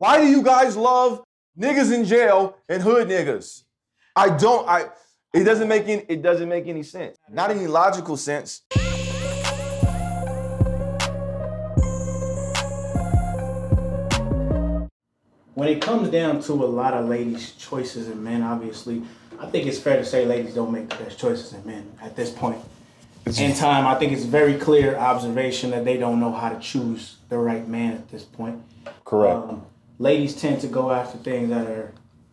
Why do you guys love niggas in jail and hood niggas? It doesn't make any sense. Not any logical sense. When it comes down to a lot of ladies' choices in men, obviously, I think it's fair to say ladies don't make the best choices in men at this point in time. I think it's very clear observation that they don't know how to choose the right man at this point. Correct. Ladies tend to go after things that are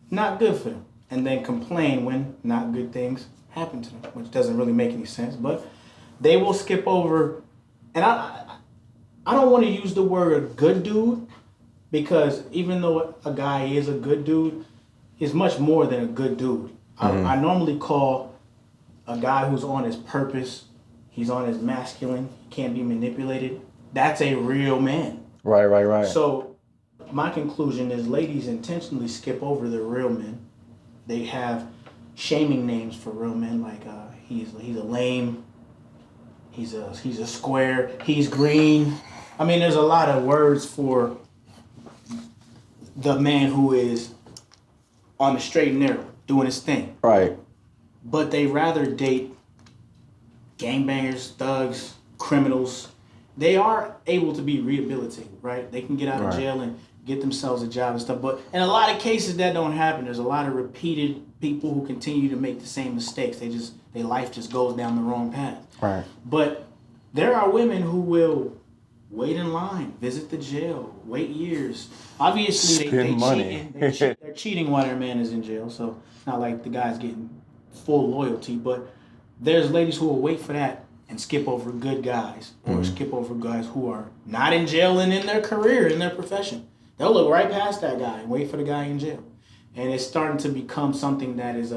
not good for them and then complain when not good things happen to them, which doesn't really make any sense. But they will skip over, and I don't want to use the word good dude, because even though a guy is a good dude, he's much more than a good dude. I normally call a guy who's on his purpose, he's on his masculine, he can't be manipulated. That's a real man. Right. So my conclusion is ladies intentionally skip over the real men. They have shaming names for real men, like he's a lame, he's a square, he's green. I mean, there's a lot of words for the man who is on the straight and narrow, doing his thing. Right. But they rather date gangbangers, thugs, criminals. They are able to be rehabilitated, right? They can get out of jail and get themselves a job and stuff. But in a lot of cases that don't happen. There's a lot of repeated people who continue to make the same mistakes. Their life just goes down the wrong path. Right. But there are women who will wait in line, visit the jail, wait years. Obviously, they money. They're cheating while their man is in jail, so it's not like the guy's getting full loyalty. But there's ladies who will wait for that and skip over good guys, or skip over guys who are not in jail and in their career, in their profession. They'll look right past that guy and wait for the guy in jail. And it's starting to become something that is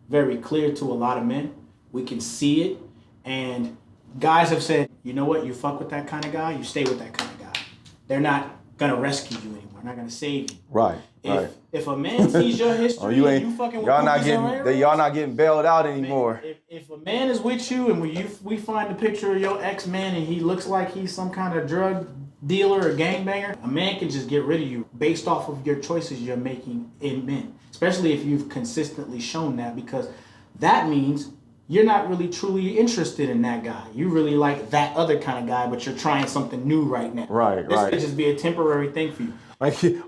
very clear to a lot of men. We can see it, and guys have said, you know what, you fuck with that kind of guy, you stay with that kind of guy. They're not gonna rescue you anymore, not gonna save you. Right. If a man sees your history, you fucking with y'all not getting bailed out anymore. If a man is with you and we find a picture of your ex-man and he looks like he's some kind of drug dealer or gangbanger, a man can just get rid of you based off of your choices you're making in men. Especially if you've consistently shown that, because that means you're not really truly interested in that guy. You really like that other kind of guy, but you're trying something new right now. This could just be a temporary thing for you.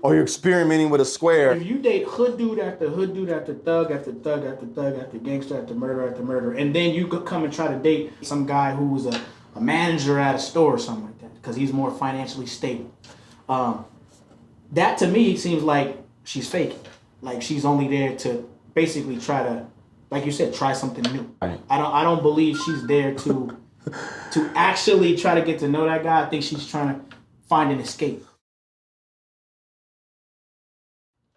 Or you're experimenting with a square. If you date hood dude after hood dude after thug after thug after thug after gangster after murder, and then you could come and try to date some guy who was a manager at a store or something like that, because he's more financially stable. That to me seems like she's faking. Like she's only there to basically try to, like you said, try something new. Right. I don't believe she's there to actually try to get to know that guy. I think she's trying to find an escape.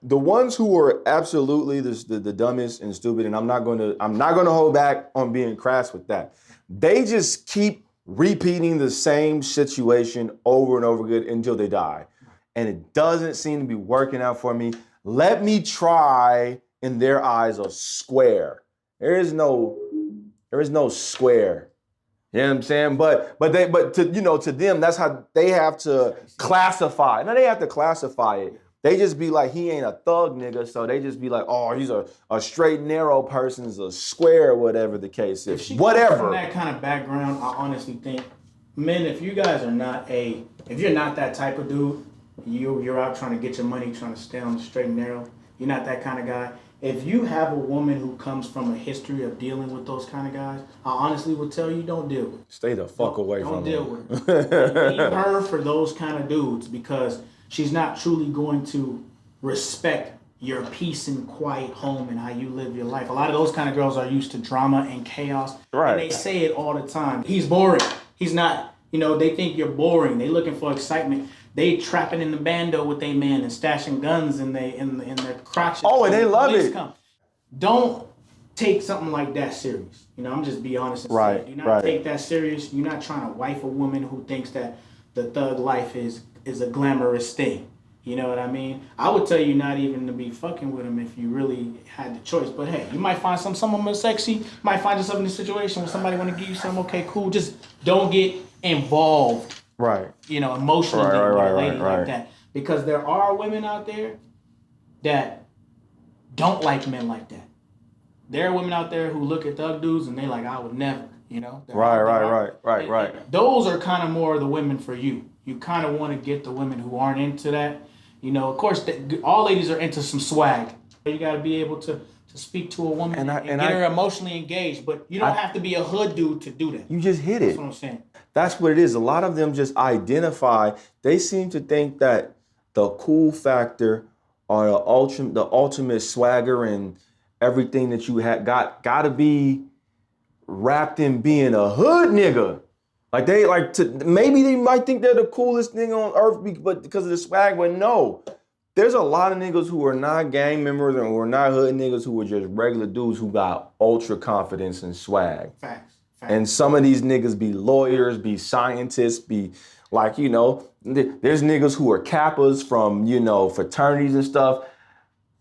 The ones who are absolutely the dumbest and stupid, and I'm not gonna hold back on being crass with that. They just keep repeating the same situation over and over again until they die. And it doesn't seem to be working out for me. Let me try, in their eyes, a square. There is no square. You know what I'm saying? But to them, that's how they have to classify. Now they have to classify it. They just be like, he ain't a thug nigga, so they just be like, oh, he's a straight narrow person, is a square, whatever the case is. Whatever. From that kind of background, I honestly think, men, if you're not that type of dude, you're out trying to get your money, trying to stay on the straight and narrow, you're not that kind of guy. If you have a woman who comes from a history of dealing with those kind of guys, I honestly would tell you, don't deal with her. Stay the fuck away from her. Don't deal with her. Leave her for those kind of dudes, because she's not truly going to respect your peace and quiet home and how you live your life. A lot of those kind of girls are used to drama and chaos. Right. And they say it all the time. He's boring. He's not, they think you're boring. They looking for excitement. They trapping in the bando with their man and stashing guns in their crotches. Oh, and they love it. Don't take something like that serious. I'm just be honest and say, do not take that serious. You're not trying to wife a woman who thinks that the thug life is a glamorous thing. You know what I mean? I would tell you not even to be fucking with him if you really had the choice. But hey, you might find someone more sexy. You might find yourself in a situation where somebody want to give you something. Okay, cool. Just don't get involved. Right. Emotionally with a lady like that. because there are women out there that don't like men like that. There are women out there who look at thug dudes and they like, I would never, you know? Right. Those are kind of more the women for you. You kind of want to get the women who aren't into that. You know, of course, all ladies are into some swag. You got to be able to speak to a woman and get her emotionally engaged, but you don't have to be a hood dude to do that. You just hit it. That's what I'm saying. That's what it is. A lot of them just identify. They seem to think that the cool factor or the ultimate swagger and everything that you had got to be wrapped in being a hood nigga. Like maybe they might think they're the coolest nigga on earth, but because of the swag. But no, there's a lot of niggas who are not gang members and who are not hood niggas who are just regular dudes who got ultra confidence and swag. Facts. And some of these niggas be lawyers, be scientists, be like, you know, there's niggas who are kappas from, you know, fraternities and stuff.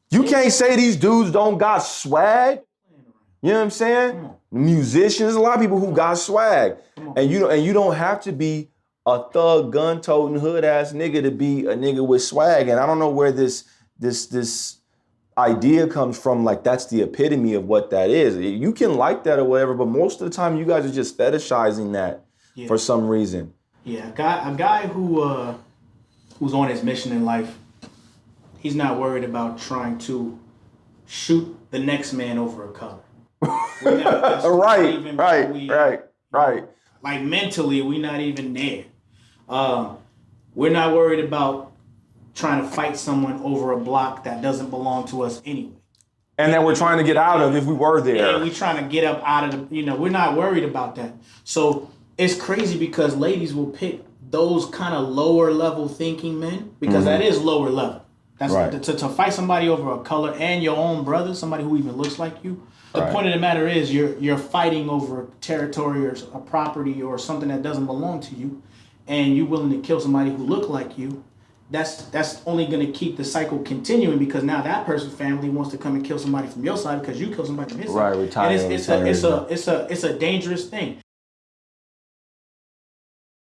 You can't say these dudes don't got swag. You know what I'm saying? Musicians, there's a lot of people who got swag. And you don't have to be a thug, gun-toting, hood-ass nigga to be a nigga with swag. And I don't know where this idea comes from, like that's the epitome of what that is. You can like that or whatever, but most of the time you guys are just fetishizing that for some reason. Yeah, a guy who's on his mission in life, he's not worried about trying to shoot the next man over a color. Right. Like mentally, we're not even there. We're not worried about trying to fight someone over a block that doesn't belong to us anyway. And that we're trying to get out of if we were there. And we're trying to get up out of the, we're not worried about that. So it's crazy because ladies will pick those kind of lower level thinking men because that is lower level. That's right. To fight somebody over a color and your own brother, somebody who even looks like you. The point of the matter is you're fighting over territory or a property or something that doesn't belong to you, and you're willing to kill somebody who look like you. That's only going to keep the cycle continuing because now that person's family wants to come and kill somebody from your side because you killed somebody from his side. Right, retire. And it's a dangerous thing.